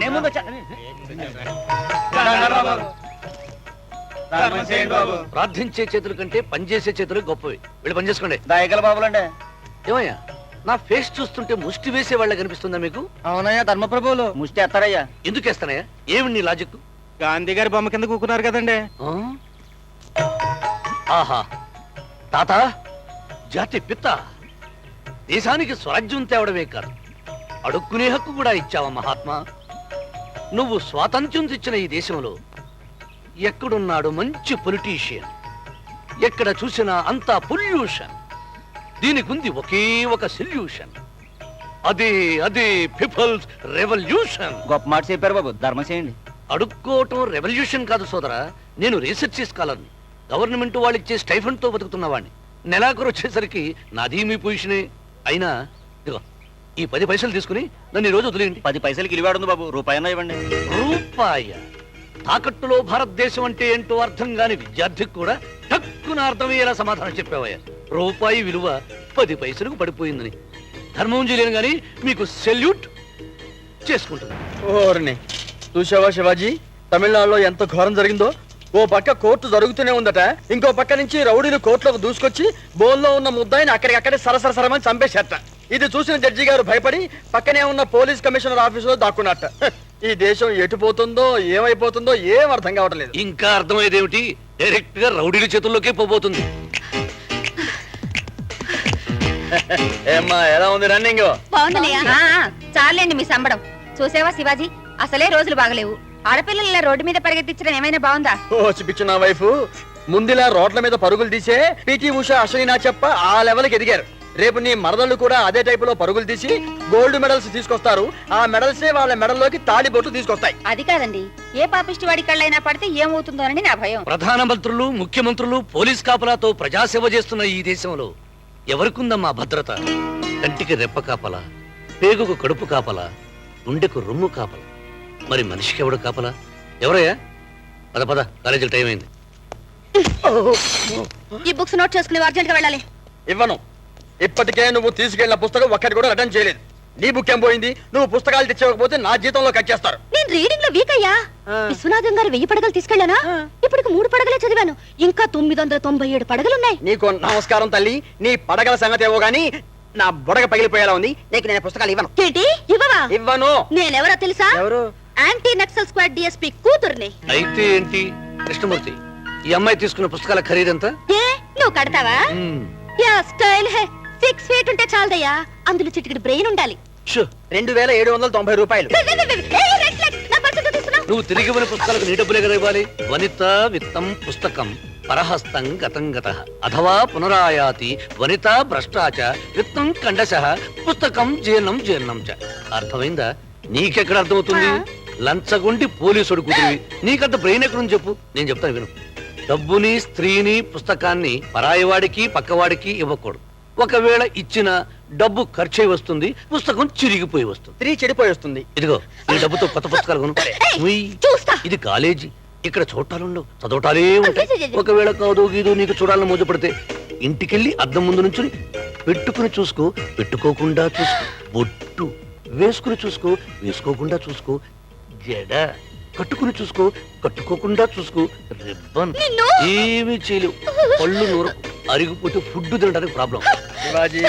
నేను ముందు వచ్చా. ప్రార్థించే చేతుల కంటే పనిచేసే చేతులు గొప్పవి. వెళ్ళి పని చేసుకోండి. దయగల బాబులండి. ఏమయ్యా నా ఫేస్ చూస్తుంటే ముష్టి వేసే వాళ్ళ కనిపిస్తుందా మీకు? అవునయ్యా, ధర్మప్రభువులు ముష్టి ఎత్తారయ్యా. ఎందుకు వేస్తానయ్యా? ఏమి నీ లాజిక్? గాంధీ గారి బొమ్మ కింద కూకున్నారు కదండి. ఆహా తాత, జాతి పిత్త, దేశానికి స్వరాజ్యం తేవడమే కాదు అడుక్కునే హక్కు కూడా ఇచ్చావా మహాత్మా? నువ్వు స్వాతంత్ర్యం తెచ్చిన ఈ దేశంలో ఎక్కడున్నాడు మంచి పొలిటీషియన్? ఎక్కడ చూసినా అంతా పొల్యూషన్. దీనికుంది ఒకే ఒక సొల్యూషన్. అదే అదే పీపుల్స్ రెవల్యూషన్. గొప్ప మాట చెప్పారు బాబు, ధర్మం చేయండి. అడుక్కోవటం రెవల్యూషన్ కాదు సోదరా. నేను రీసెర్చ్ స్కాలర్ని. గవర్నమెంట్ వాళ్ళు ఇచ్చే స్టైఫండ్ తో బతుకుతున్నవాడిని. నెలాఖరు వచ్చేసరికి నాది మీ పొజిషనే. అయినా ఇదిగో ఈ 10 పైసలు తీసుకుని నన్ను ఈ రోజు వదిలేయండి. 10 పైసలకి ఇలివాడుంది బాబు, రూపాయన్నా ఇవ్వండి. రూపాయ? తాకట్టులో భారతదేశం అంటే ఏంటో అర్థం కాని విద్యార్థికి కూడా తక్కువ అర్థమయ్యేలా సమాధానం చెప్పావయ్యా. రూపాయి విలువ 10 పైసలకు పడిపోయిందని. ధర్మం చేయలేను గాని మీకు సెల్యూట్ చేసుకుంటున్నా. ఓర్ని చూసావా శివాజీ, తమిళనాడులో ఎంత ఘోరం జరిగిందో. ఓ పక్క కోర్టు జరుగుతూనే ఉందట, ఇంకో పక్క నుంచి రౌడీలు కోర్టులోకి దూసుకొచ్చి బోన్లో ఉన్న ముద్దాయిని అక్కడికక్కడే సరసరసరమని చంపేశారట. ఇది చూసిన జడ్జి గారు భయపడి పక్కనే ఉన్న పోలీస్ కమిషనర్ ఆఫీసులో దాక్కున్నట్ట. ఈ దేశం ఎటు పోతుందో ఏమైపోతుందో ఏం అర్థం కావట్లేదు. ఇంకా అర్థమయ్యేదేమిటి? డైరెక్ట్ గా రౌడీల చేతుల్లోకే పోబోతుంది. ఏమ్మా ఎలా ఉంది రన్నింగ్? బాగుందన్నయ్య. చాలండి మీ సంబడం. చూసావా శివాజీ, అసలే రోజులు బాగలేవు. ఆడపిల్లల రోడ్డు మీద పరిగెత్తించడం ఏమైనా బాగుందా? ఓ చూపించు నా వైఫ్. ముందులా రోడ్ల మీద పరుగులు తీసే పిటి ఉషా, అశ్విని చెప్ప ఆ లెవెల్కి ఎదిగారు. రేపు నీ మరదళ్ళు కూడా అదే టైపులో పరుగులు తీసి గోల్డ్ మెడల్స్ తీసుకొస్తారు. ఆ మెడల్సే వాళ్ళ మెడల్లోకి తాళి బొట్టు తీసుకొస్తాయి. అది కాదండి, ఏ పాపిష్టి వాడి కళ్ళైనా పడితే ఏమవుతుందోనని నా భయం. ప్రధానమంత్రులు, ముఖ్యమంత్రులు, పోలీస్ కాపలాతో ప్రజాసేవ చేస్తున్న ఈ దేశంలో ఎవరికుందమ్మా భద్రత? కంటికి రెప్ప కాపలా, పేగుకు కడుపు కాపలా, గుండెకు రొమ్ము కాపలా, మరి మనిషికి ఎవడు కాపలా? ఎవరయ్యా? పద పద, కాలేజీకి టైం అయింది. ఈ బుక్స్ నోట్ చేసుకుని అర్జెంట్ గా వెళ్ళాలి. ఇవ్వను. ఇప్పటికే నువ్వు తీసుకెళ్లిన పుస్తకం ఒక్కటి కూడా రిటర్న్ చేయలేదు. నీ బుక్ ఏం పోయింది? నువ్వు పుస్తకాలు తెచ్చకపోతే నా జీతంలో కట్ చేస్తారు. నేను రీడింగ్ లో వీక్ అయ్యా. విశ్వనాథం గారు 1000 పడగలు తీసుకెళ్ళానా? ఇప్పటికి 3 పడగలే చదివాను. ఇంకా 997 పడగలున్నాయి. నీకు నమస్కారం తల్లి. నీ పడగల సంగతి ఏవో గానీ నా బుడగ పగిలిపోయేలా ఉంది. నీకు నేను పుస్తకాలు ఇవ్వను. ఏంటి ఇవ్వవా? ఇవ్వను. నేనెవరో తెలుసా? ఎవరు? యాంటీ నక్సల్ స్క్వాడ్ డిఎస్పీ కూతుర్ని. అయితే ఏంటి కృష్ణమూర్తి, ఈ అమ్మాయి తీసుకున్న పుస్తకాల ఖరీదంతా? ఏ నువ్వు కడతావా? యా స్టైల్ హే. 6 feet ఉంటే చాలదయ్యా. అందులో చిటికెడు బ్రెయిన్ ఉండాలి. 2790 రూపాయలు. నువ్వు తిరిగి ఇవ్వని పుస్తకాలకు నీ డబ్బులే కదా ఇవ్వాలి. వనిత విత్తం పుస్తకం పరహస్తం గతం గతః అథవా పునరాయాతి వనిత భ్రష్టాచ విత్తం కండశః పుస్తకం జీర్ణం జీర్ణం చ. అర్థమైందా? నీకెక్కడ అర్థమవుతుంది? లంచగొండి పోలీసుడు కూతురివి. నీకంత బ్రెయిన్ ఎక్కడుంది చెప్పు, నేను చెప్తాను విను. డబ్బుని, స్త్రీని, పుస్తకాన్ని పరాయివాడికి పక్కవాడికి ఇవ్వకూడదు. ఒకవేళ ఇచ్చిన డబ్బు ఖర్చు అయి వస్తుంది, పుస్తకం చిరిగిపోయి వస్తుంది, స్త్రీ చెడిపోయి వస్తుంది. ఇదిగో ఈ డబ్బుతో కొత్త పుస్తకాలు కొను. ఇది కాలేజీ, ఇక్కడ చూడటాలుండవు, చదవటాలే ఉంటాయి. ఒకవేళ కాదు గీదు నీకు చూడాలని మోజపడితే ఇంటికెళ్ళి అద్దం ముందు నుంచి పెట్టుకుని చూసుకో, పెట్టుకోకుండా చూసుకో. బొట్టు వేసుకుని చూసుకో, వేసుకోకుండా చూసుకో. జడ కట్టుకుని చూసుకో, కట్టుకోకుండా చూసుకో. రిబ్బన్ ఏమీ చేయలేవు. పళ్ళు నూరు అరిగిపోతే ఫుడ్ తినడానికి ప్రాబ్లం. శివాజీ,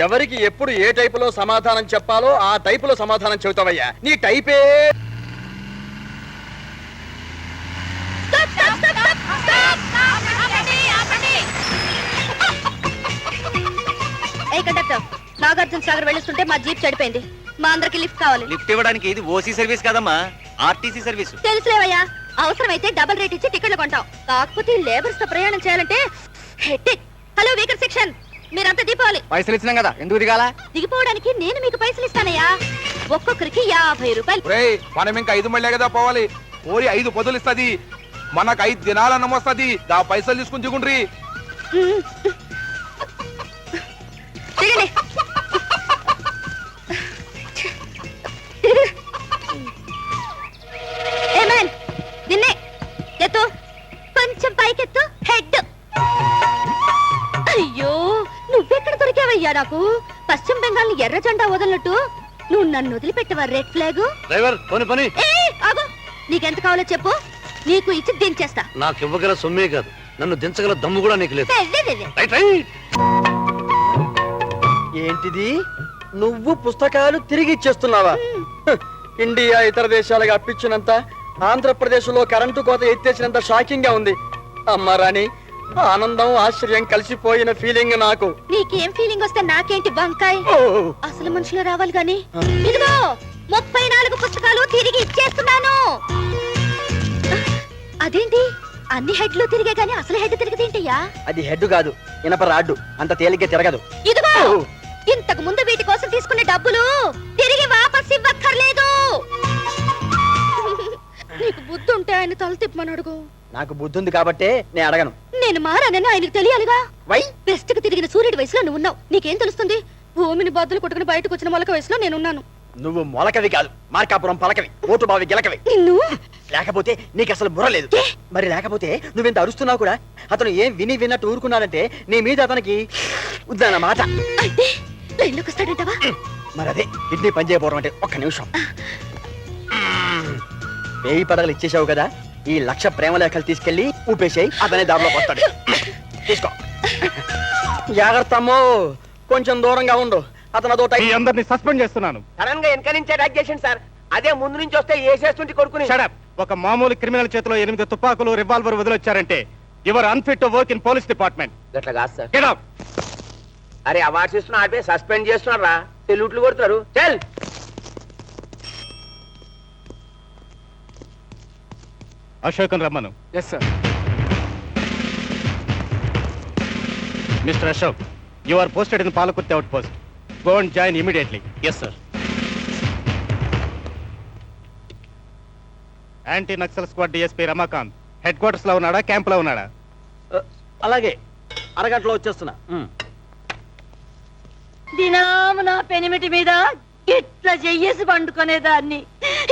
ఎవరికి ఎప్పుడు ఏ టైపులో సమాధానం చెప్పాలో ఆ టైపులో సమాధానం చెబుతావయ్యా. నీ టైపే. నాగార్జున సాగర్ వెళ్ళొస్తుంటే మా జీప్ చెడిపోయింది. మా అందరికి లిఫ్ట్ కావాలి. లిఫ్ట్ ఇవ్వడానికి ఇది ఓసీ సర్వీస్ కాదమ్మా, ఆర్టీసీ సర్వీస్. తెలుసులేవయ్యా, అవసరమైతే డబుల్ రేట్ ఇచ్చి టికెట్లు కొంటాం. కాకపోతే లేబర్స్ తో ప్రయాణం చేయాలంటే హెడ్ఏక్. హలో వీకర్ సెక్షన్, మీరంతా దిగిపోవాలి. పైసలు ఇచ్చినాం కదా, ఎందుకు దిగాలా? దిగిపోవడానికి నేను మీకు పైసలు ఇస్తానయ్యా. ఒక్కొక్కరికి 50 రూపాయలు. మనం ఇంకా 5 మళ్ళీ కదా పోవాలి. ఓరి 5 పొదులు ఇస్తుంది, మనకు 5 దినాల అన్నం వస్తుంది. దా పైసలు తీసుకుని దిగుండ్రి. దిగండి. నిన్నే ఎత్తు, కొంచెం పైకెత్తు. హెడ్. అయ్యో, నువ్వెక్కడ దొరికావయ్యా నాకు? పశ్చిమ బెంగాల్ ఎర్ర జెండా వదలనట్టు నువ్వు నన్ను వదిలిపెట్టవా రెడ్ ఫ్లాగ్? డ్రైవర్ పని పని. ఆగు, నీకెంత కావాలో చెప్పు, నీకు ఇచ్చి దించేస్తా. నాకు ఇవ్వగల సొమ్మే కాదు, నన్ను దించగల దమ్ము కూడా నీకు లేదు. వెళ్ళు. Right right. ఏంటిది, నువ్వు పుస్తకాలు తిరిగి ఇచ్చేస్తున్నావా? హ్, ఇండియా ఇతర దేశాలుగా అప్పించినంత, ఆంధ్రప్రదేశ్ లో కరెంటు కోత ఎత్తేసినంత షాకింగ్ గా ఉంది. అమ్మా రాణి, ఆనందం ఆశ్చర్యం కలిసిపోయిన ఫీలింగ్ నాకు. నీకేం ఫీలింగ్ వస్తే నాకేంటి బంకాయ్? ఓ, అసలు మనుషులు రావాలి గాని. ఇదిగో 34 పుస్తకాలు తిరిగి ఇచ్చేస్తున్నాను. అదేంటి అన్ని హెడ్లు తిరిగే గాని అసలు హెడ్ తిరిగదేంటయ్యా? అది హెడ్ కాదు, ఇనప రాడ్డు, అంత తేలిగ్గా తిరగదు. ఇదిగో ఇంతకు ముందు వీటి కోసం తీసుకునే డబ్బులు తిరిగి వాపస్ ఇవ్వక్కర్లేదు. నీకు బుద్ధి ఉంటే ఆయన తల తిప్పమని అడుగు. నాకు బుద్ధి ఉంది కాబట్టే నేను అడగను. నేను మారానని ఆయనకు తెలియాలిగా. వై బెస్ట్ కు తిరిగిన సూర్యుడి వయసులో నువ్వు ఉన్నావు, నీకేం తెలుస్తుంది? భూమిని బద్దలు కొట్టుకుని బయటకు వచ్చిన మొలక వయసులో నేనున్నాను. నువ్వు మొలకవి కాదు, మార్కాపురం పలకవి, ఓటు బావి గిలకవి. నిన్ను లేకపోతే నీకు అసలు బుర్ర లేదు. మరి లేకపోతే నువ్వెంత అరుస్తున్నావు కూడా. అతను ఏం విన్నట్టు ఊరుకున్నాడంటే నీ మీద అతనికి ఉద్దన్నమాట. అయితే లైన్లోకి వస్తాడంటావా? మరి అదే కిడ్నీ పని చేయబోవడం అంటే. ఒక్క నిమిషం. 1000 పడగలు ఇచ్చేసావు కదా, ఈ 1,00,000 ప్రేమ లేఖలు తీసుకెళ్లి ఊపేసేయి, అతనే దారిలో వస్తాడు. తీసుకో. జాగ్రత్త అమ్మో, కొంచెం దూరంగా ఉండు. అతను అదో మీ అందరిని సస్పెండ్ చేస్తున్నాను. సడన్ గా వెనక నుంచి అటాక్ చేసింది సార్. అదే ముందు నుంచి వస్తే వేసేస్తుంటే కొడుకుని. షడప్. ఒక మామూలు క్రిమినల్ చేతిలో 8 తుపాకులు, రివాల్వర్ వదిలొచ్చారంటే your unfit to work in police department. గట్లా కాదు సార్. Get out. అరే అవార్డ్స్ ఇస్తున్నా ఆపే సస్పెండ్ చేస్తున్నారా? సెల్యూట్లు కొడుతున్నారు. చల్. అశోకన్ రమ్మను. Yes sir. Mister Ashok, you are posted in Palakurthi outpost. Go and join immediately. Yes sir. Anti Naxal squad DSP Ramakant headquarters లో ఉన్నాడా, క్యాంప్ లో ఉన్నాడా? అలాగే, అరగంటలో వచ్చేస్తున్నా. దినాము నా పెనిమిటి మీద ఇట్లా చెయ్యేసి పండుకునేదాన్ని.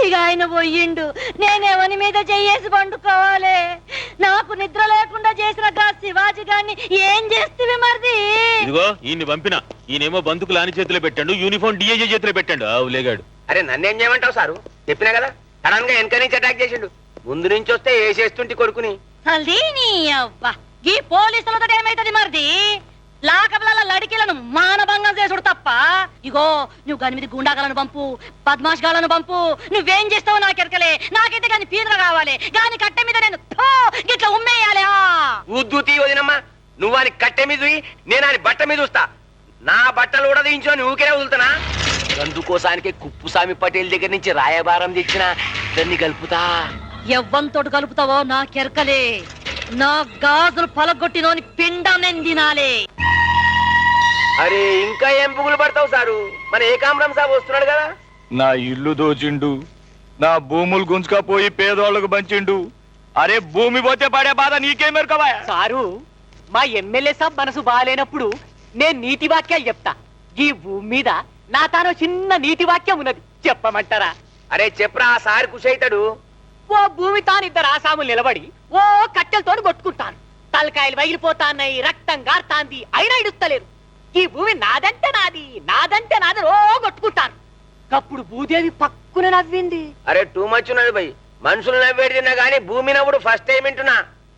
ఇక ఆయన పోయిండు, నేనేమని మీద చెయ్యేసి పండుకోవాలి? నాకు నిద్ర లేకుండా చేసిన గా శివాజీ గారిని ఏం చేస్తే మరిది? ఇదిగో ఈయన్ని పంపిన, ఈయనేమో బందుకు లాని చేతిలో పెట్టాడు, యూనిఫామ్ డిఐజీ చేతిలో పెట్టాడు. ఆవులేగాడు. అరే నన్నేం చేయమంటావు సారు? చెప్పినా కదా, సడన్ గా వెనక నుంచి అటాక్ చేసిండు. ముందు నుంచి వస్తే వేసేస్తుంటే కొడుకుని. తల్లి నీ అవ్వ, ఈ పోలీసులతో ఏమైతుంది మరిది? లాకపిల్లల లడికిలను మానభంగం చేసుడు తప్ప. ఇగో నువ్వు గాని మీద గుండాగాలను పంపు, బద్మాష్ గాలను పంపు, నువ్వేం చేస్తావో నాకెరకలే. నాకైతే గాని పీదర కావాలి, గాని కట్టె మీద నేను గిట్లా ఉమ్మేయాలి. ఉద్దుతీ వదినమ్మా, నువ్వు అని కట్టె మీద నేను అని బట్ట మీద చూస్తా. నా బట్టలు కూడా దించుకొని ఊరికే వదులుతానా? అందుకోసానికి కుప్పుస్వామి పటేల్ దగ్గర నుంచి రాయబారం తెచ్చిన దాన్ని కలుపుతా. ఎవ్వంతోటి కలుపుతావో నాకెరకలే. నా గాజులు పలగొట్టినోని పిండం నేను తినాలి. అరే ఇంకా ఏం పుగులు పడతావు సారు? మన ఏకాంబరం సాబ్ వస్తున్నాడు కదా. నా ఇల్లు దోచిండు, నా భూములు గుంజుకపోయి పేదోళ్లకు పంచిండు. అరే భూమి పోతే పడే బాధ నీకేం మెరకవా? సారు, మా ఎమ్మెల్యే సాబ్ మనసు బాగాలేనప్పుడు నేను నీతి వాక్యాలు చెప్తా. ఈ భూమి మీద నా తాను చిన్న నీతి వాక్యం ఉన్నది, చెప్పమంటారా? అరే చెప్పరా, ఆ సారి ఖుషి అవుతాడు. ఓ భూమి తాను 2 ఆసాములు నిలబడి ఓ కట్టెలతో కొట్టుకుంటాను. తలకాయలు వగిలిపోతాన్నాయి, రక్తం గారుతాంది, అయినా ఇడుస్తలేరు. ఈ భూమి నాదంటే నాది, నాదంటే నాది ఓ కొట్టుకుంటాను. అప్పుడు భూదేవి పక్కున నవ్వింది. అరే టూ మచ్ ఉన్నది భయ్. మనుషులు నవ్వేది తిన్నా గానీ భూమి నవ్వుడు ఫస్ట్ టైం వింటున్నా.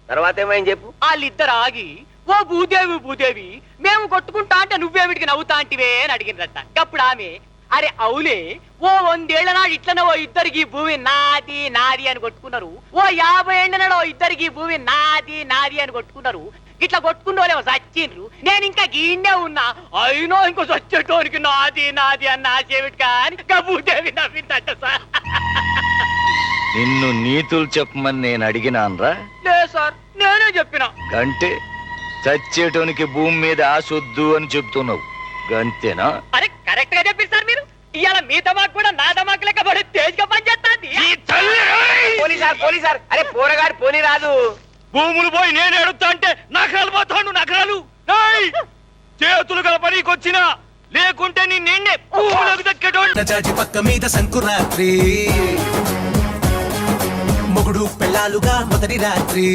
తర్వాత ఏమైంది చెప్పు. వాళ్ళిద్దరు ఆగి, ఓ భూదేవి భూదేవి, మేము కొట్టుకుంటా అంటే నువ్వేమిటికి నవ్వుతా అంటివే అని అడిగిందట. అప్పుడు ఆమె, అరే అవులే, ఓ 100 ఏళ్ల నాడు ఇట్లనే ఓ ఇద్దరికి భూమి నాది నాది అని కొట్టుకున్నారు. ఓ 50 ఏళ్ల నాడు ఓ ఇద్దరికి భూమి నాది నాది అని కొట్టుకున్నారు. ఇట్లా కొట్టుకున్నోలేమో చచ్చిండ్రు, నేను ఇంకా గీండే ఉన్నా. అయినో ఇంకో చచ్చేటోనికి నాది నాది అన్న ఆశేమిటి కానీ భూదేవి నవ్విందట సార్. నిన్ను నీతులు చెప్పమని నేను అడిగినాన్రా? లే సార్, నేనే చెప్పిన. అంటే చచ్చేటోనికి భూమి మీద ఆశొద్దు అని చెప్తున్నావు, గంతేనా? అరే కరెక్ట్ గా చెప్పారు సార్ మీరు. ఇవాళ మీ దమాక్ కూడా నా దమాక్ లెక్క పడి తేజ్గా పనిచేస్తాంది. పోలీసార్ పోలీసార్, అరే పోరగాడు పోనీ రాదు. భూములు పోయి నేను ఎడుతా అంటే నగరాలు పోతాడు, నగరాలు. ఏయ్! చేతులు గల పనికొచ్చినా లేకుంటే నీ నిన్నే భూములకు దక్కేటోడు. చాచి పక్క మీద సంకురాత్రి, మొగుడు పెళ్ళాలుగా మొదటి రాత్రి,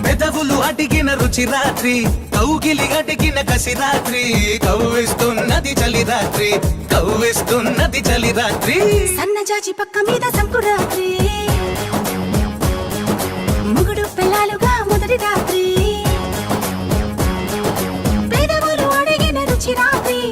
పెదవులు అడిగిన రుచి రాత్రి. కౌగిలి అడిగిన కసి రాత్రి కవ్విస్తున్నది చలి రాత్రి కవ్విస్తున్నది చలి రాత్రి సన్నజాజి పక్క మీద సంకురాత్రి